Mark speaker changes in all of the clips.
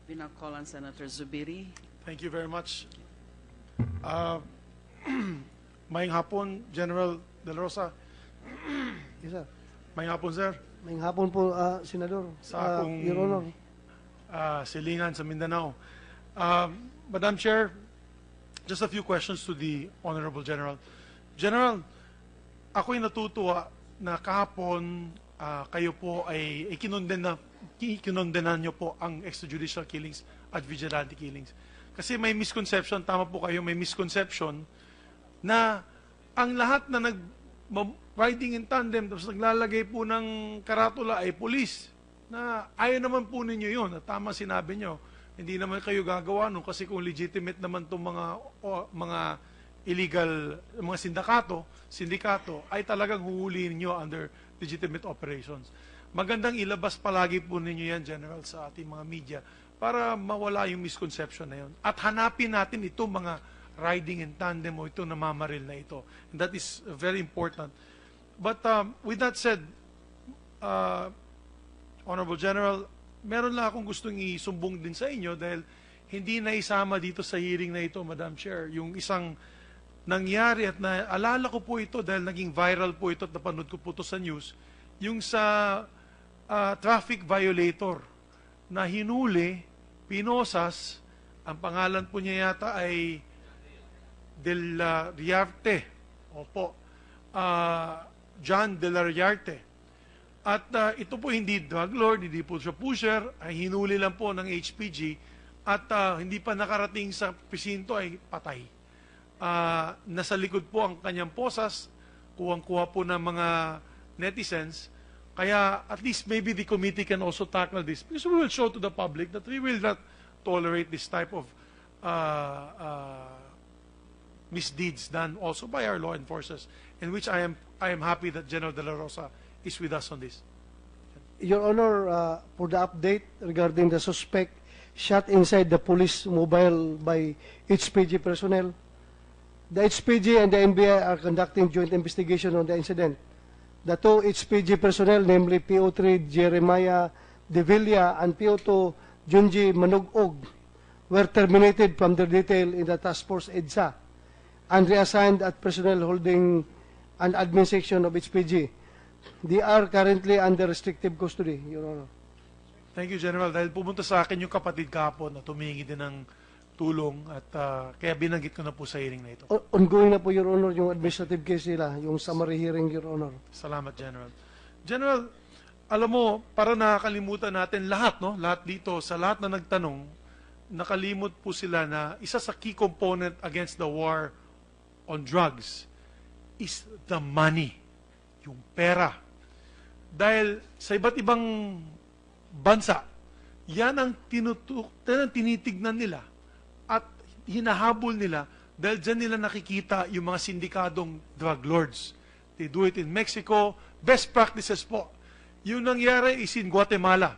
Speaker 1: Pinag-call on Senator Zubiri.
Speaker 2: Thank you very much. Maayong hapon, General Dela Rosa.
Speaker 3: Yes, sir.
Speaker 2: Maayong hapon, sir.
Speaker 3: May hapon po, Senador.
Speaker 2: Sa akong
Speaker 3: Your Honor.
Speaker 2: silingan sa Mindanao. Madam Chair, just a few questions to the Honorable General. General, ako'y natutuwa na kahapon kayo po ay kinondenan nyo po ang extrajudicial killings at vigilante killings. Kasi may misconception, tama po kayo, may misconception na ang lahat na riding in tandem tapos naglalagay po ng karatula ay pulis. Na ayaw naman po ninyo yun. At tama sinabi nyo, hindi naman kayo gagawa nun kasi kung legitimate naman itong mga illegal, mga sindikato, ay talagang huhulihin nyo under legitimate operations. Magandang ilabas palagi po ninyo yan, General, sa ating mga media para mawala yung misconception na yun. At hanapin natin itong mga riding in tandem o itong namamaril na ito. And that is very important. But with that said, Honorable General, meron lang akong gustong isumbong din sa inyo dahil hindi na isama dito sa hearing na ito, Madam Chair, yung isang nangyari at naalala ko po ito dahil naging viral po ito at napanood ko po ito sa news, yung sa traffic violator na hinuli, pinosas, ang pangalan po niya yata ay Dela Riarte. Opo. John Dela Riarte. At ito po hindi drug lord, hindi po siya pusher, ay hinuli lang po ng HPG at hindi pa nakarating sa presinto ay patay. Nasa likod po ang kanyang posas, kuwang-kuha po ng mga netizens. Kaya at least maybe the committee can also tackle this because we will show to the public that we will not tolerate this type of misdeeds done also by our law enforcers, in which I am happy that General Dela Rosa is with us on this.
Speaker 3: Your Honor, for the update regarding the suspect shot inside the police mobile by HPG personnel, the HPG and the NBI are conducting joint investigation on the incident. The two HPG personnel, namely PO3 Jeremiah De Villa and PO2 Junji Manugog, were terminated from their detail in the Task Force EDSA and reassigned at personnel holding an admin section of HPG. They are currently under restrictive custody, Your Honor.
Speaker 2: Thank you, General. Dahil pumunta sa akin yung kapatid kahapon na tumingi din ng tulong at kaya binanggit ko na po sa hearing na ito.
Speaker 3: Ongoing na po, Your Honor, yung administrative case nila, yung summary hearing, Your Honor.
Speaker 2: Salamat, General. General, alam mo, para nakakalimutan natin lahat, no? Lahat dito, sa lahat na nagtanong, nakalimot po sila na isa sa key component against the war on drugs is the money, yung pera. Dahil sa iba't ibang bansa, yan ang tinitignan nila at hinahabol nila dahil dyan nila nakikita yung mga sindikadong drug lords. They do it in Mexico. Best practices po. Yung nangyari is in Guatemala.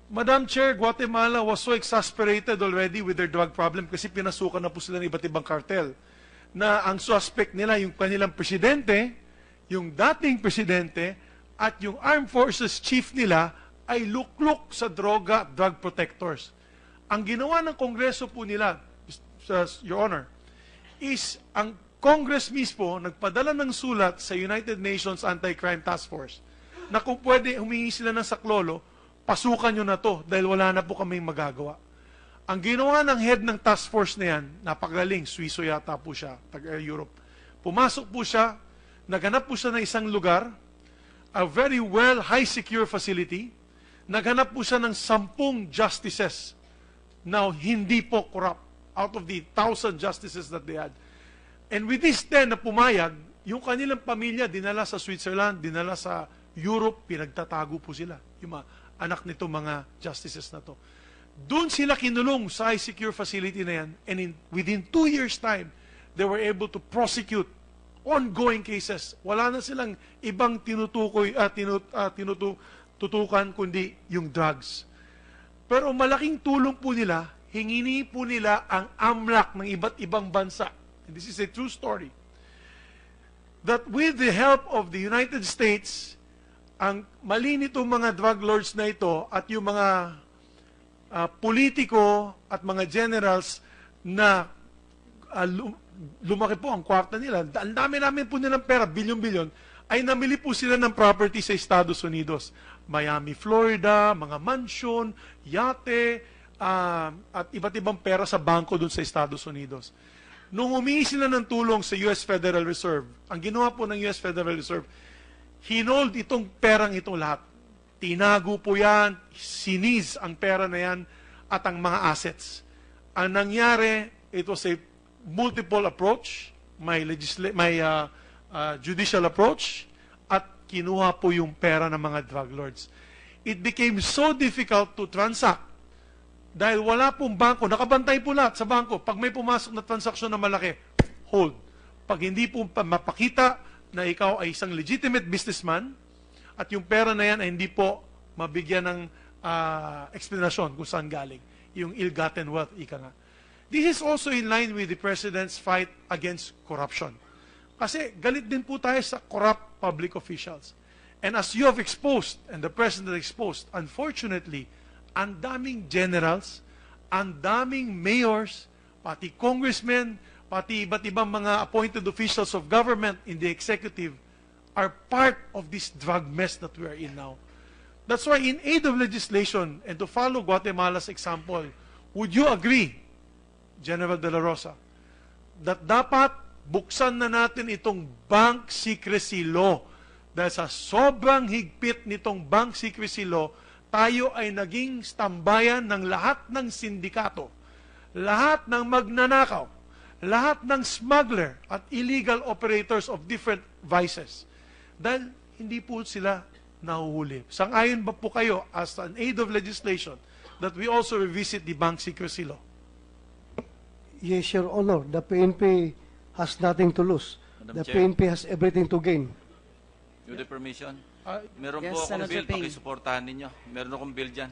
Speaker 2: Madam Chair, Guatemala was so exasperated already with their drug problem kasi pinasukan na po sila ng iba't ibang cartel na ang suspect nila, yung kanilang presidente, yung dating presidente, at yung armed forces chief nila ay lukluk sa droga at drug protectors. Ang ginawa ng Kongreso po nila, Your Honor, is ang Congress mismo nagpadala ng sulat sa United Nations Anti-Crime Task Force na kung pwede humingi sila ng saklolo, pasukan nyo na to dahil wala na po kaming magagawa. Ang ginawa ng head ng task force na yan, napakagaling, Swiso yata po siya, taga-Europe. Pumasok po siya, naghanap po siya ng isang lugar, a very well, high-secure facility, naghanap po siya ng 10 justices na hindi po corrupt out of the 1,000 justices that they had. And with this 10 na pumayag, yung kanilang pamilya dinala sa Switzerland, dinala sa Europe, pinagtatago po sila. Yung mga anak nito mga justices na to. Doon sila kinulong sa high-secure facility na yan, and within 2 years' time, they were able to prosecute ongoing cases. Wala na silang ibang tinutukan kundi yung drugs. Pero malaking tulong po nila, hingini po nila ang AMLAC ng iba't ibang bansa. And this is a true story. That with the help of the United States, ang mali nitong mga drug lords na ito at yung mga politiko at mga generals na lumaki po ang kwarta nila. Ang dami namin po nilang pera, bilyon-bilyon, ay namili po sila ng property sa Estados Unidos. Miami, Florida, mga mansion, yate, at iba't ibang pera sa bangko dun sa Estados Unidos. Nung humingi sila ng tulong sa US Federal Reserve, ang ginawa po ng US Federal Reserve, hinold itong perang ito lahat. Tinago po yan, siniz ang pera na yan at ang mga assets. Ang nangyari, it was a multiple approach, may judicial approach, at kinuha po yung pera ng mga drug lords. It became so difficult to transact dahil wala pong bangko, nakabantay po lahat sa bangko. Pag may pumasok na transaksyon na malaki, hold. Pag hindi po mapakita na ikaw ay isang legitimate businessman, at yung pera na yan ay hindi po mabigyan ng explanation kung saan galing. Yung ill-gotten wealth, ika nga. This is also in line with the President's fight against corruption. Kasi galit din po tayo sa corrupt public officials. And as you have exposed, and the President exposed, unfortunately, ang daming generals, ang daming mayors, pati congressmen, pati iba't ibang mga appointed officials of government in the executive are part of this drug mess that we are in now. That's why in aid of legislation, and to follow Guatemala's example, would you agree, General Dela Rosa, that dapat buksan na natin itong bank secrecy law? Dahil sa sobrang higpit nitong bank secrecy law, tayo ay naging tambayan ng lahat ng sindikato, lahat ng magnanakaw, lahat ng smuggler at illegal operators of different vices. Dahil hindi po sila nahuhuli. Sang-ayon ba po kayo as an aid of legislation that we also revisit the bank secrecy law?
Speaker 3: Yes, Your Honor. The PNP has nothing to lose.
Speaker 4: Madam
Speaker 3: The
Speaker 4: Chair.
Speaker 3: PNP has everything to gain.
Speaker 4: With the permission,
Speaker 2: I
Speaker 4: meron
Speaker 1: Yes,
Speaker 4: po akong
Speaker 1: Senator
Speaker 4: bill,
Speaker 1: Ping.
Speaker 4: pakisuportahan ninyo. Meron akong bill dyan.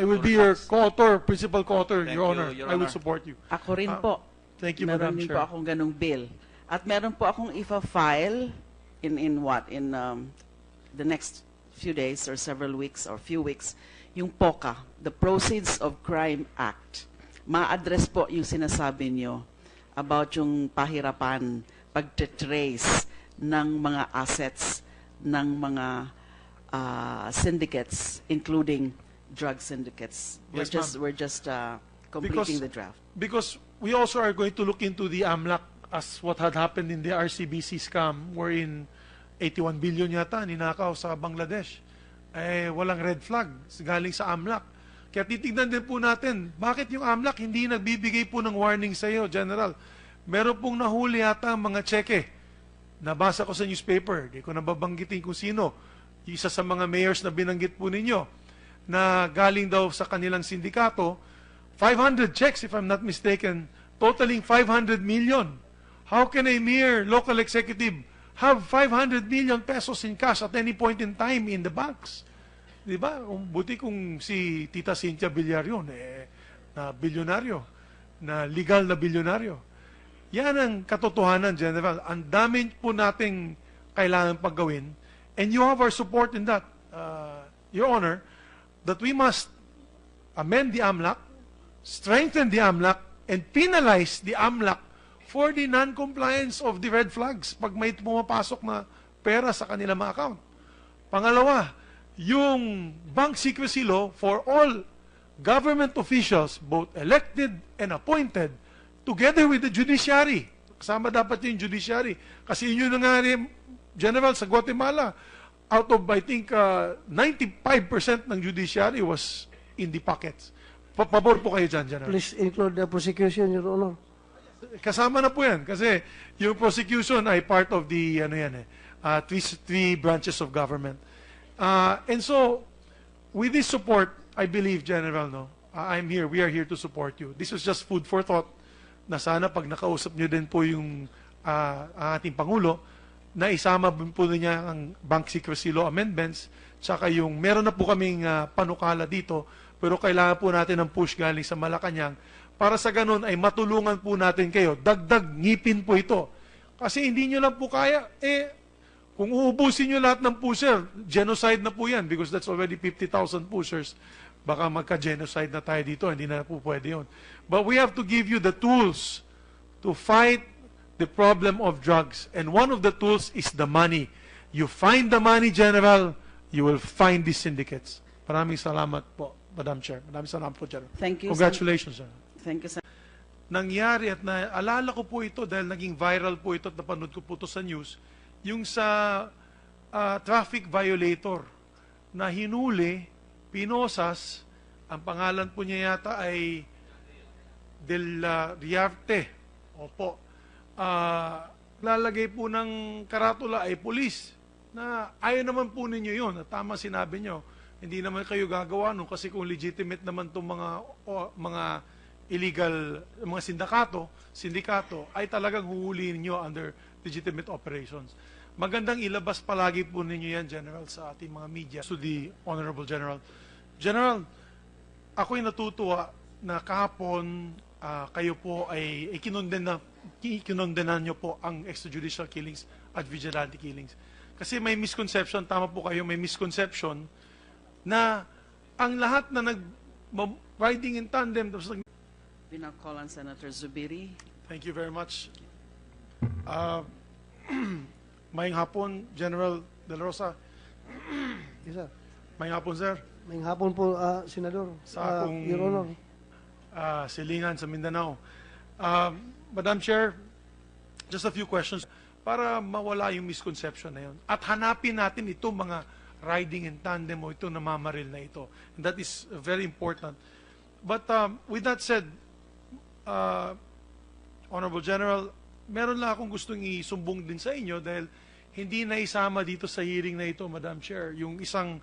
Speaker 2: will be your co-author, principal co-author,
Speaker 4: Thank
Speaker 2: Your
Speaker 4: you,
Speaker 2: Honor.
Speaker 4: Your
Speaker 2: I will
Speaker 4: Honor.
Speaker 2: support you.
Speaker 1: Ako rin po.
Speaker 2: Thank you,
Speaker 1: Meron
Speaker 2: Madam
Speaker 1: din
Speaker 2: Chair.
Speaker 1: po akong ganung bill. At meron po akong ifa-file in what? In the next few days or several weeks or few weeks, yung POCA, the Proceeds of Crime Act. Ma-address po yung sinasabi nyo about yung pahirapan, pagte-trace ng mga assets ng mga syndicates, including drug syndicates.
Speaker 2: Yes, ma'am.
Speaker 1: We're just completing
Speaker 2: Because-
Speaker 1: the draft.
Speaker 2: Because we also are going to look into the AMLAC as what had happened in the RCBC scam, wherein 81 billion yata ninakaw sa Bangladesh. Walang red flag galing sa AMLAC. Kaya titignan din po natin, bakit yung AMLAC hindi nagbibigay po ng warning sa iyo, General? Meron pong nahuli yata mga tseke. Nabasa ko sa newspaper, di ko nababanggitin kung sino. Isa sa mga mayors na binanggit po ninyo, na galing daw sa kanilang sindikato, 500 checks, if I'm not mistaken, totaling 500 million. How can a mere local executive have 500 million pesos in cash at any point in time in the banks? Di ba? Buti kung si Tita Cynthia Villar yun, na bilyonaryo, na legal na bilyonaryo. Yan ang katotohanan, General. Ang dami po nating kailangan paggawin. And you have our support in that, Your Honor, that we must amend the AMLAC, strengthen the AMLAC, and penalize the AMLAC for the non-compliance of the red flags pag may pumapasok na pera sa kanilang mga account. Pangalawa, yung bank secrecy law for all government officials, both elected and appointed, together with the judiciary. Kasama dapat yung judiciary. Kasi yun yung nangyari, General, sa Guatemala. Out of, I think, 95% ng judiciary was in the pockets. Pabor po kayo dyan, General.
Speaker 3: Please include the prosecution, Your Honor.
Speaker 2: Kasama na po yan. Kasi yung prosecution ay part of the, three branches of government. And so, with this support, I believe, General, we are here to support you. This is just food for thought, na sana pag nakausap nyo din po yung ating Pangulo, na isama po niya ang bank secrecy law amendments, tsaka yung meron na po kaming panukala dito, pero kailangan po natin ng push galing sa Malacanang, para sa ganun ay matulungan po natin kayo. Dagdag ngipin po ito. Kasi hindi nyo lang po kaya, kung uubusin nyo lahat ng pusher, genocide na po yan, because that's already 50,000 pushers. baka magka-genocide na tayo dito, hindi na po pwede yun. But we have to give you the tools to fight the problem of drugs. And one of the tools is the money. You find the money, General, you will find these syndicates. Maraming salamat po, Madam Chair. Maraming salamat po, General.
Speaker 1: Thank you,
Speaker 2: Congratulations, General.
Speaker 1: Thank you, Sen.
Speaker 2: Nangyari at naalala ko po ito dahil naging viral po ito at napanood ko po ito sa news, yung sa traffic violator na hinuli, pinosas, ang pangalan po niya yata ay Del Riarte. Opo. Lalagay po ng karatula ay pulis na ayaw naman po ninyo yun. At tama sinabi nyo, hindi naman kayo gagawa nun kasi kung legitimate naman itong mga illegal, mga sindikato, ay talagang huhulihin nyo under legitimate operations. Magandang ilabas palagi po ninyo yan, General, sa ating mga media. To the Honorable General. General, ako'y natutuwa na kahapon kayo po ay kinondenan nyo po ang extrajudicial killings at vigilante killings. Kasi may misconception, tama po kayo, may misconception na ang lahat na riding in tandem,
Speaker 1: Pinakalan Senator Zubiri.
Speaker 2: Thank you very much. Maying hapon, General Dela Rosa.
Speaker 3: Yes, sir.
Speaker 2: Maying hapon, sir.
Speaker 3: Maying hapon po, Senador.
Speaker 2: Sa akong
Speaker 3: Your Honor.
Speaker 2: silingan sa Mindanao. Madam Chair, just a few questions para mawala yung misconception na yun. At hanapin natin itong mga riding in tandem o itong namamaril na ito. And that is very important. But with that said, Honorable General, meron lang akong gustong isumbong din sa inyo dahil hindi na isama dito sa hearing na ito, Madam Chair, yung isang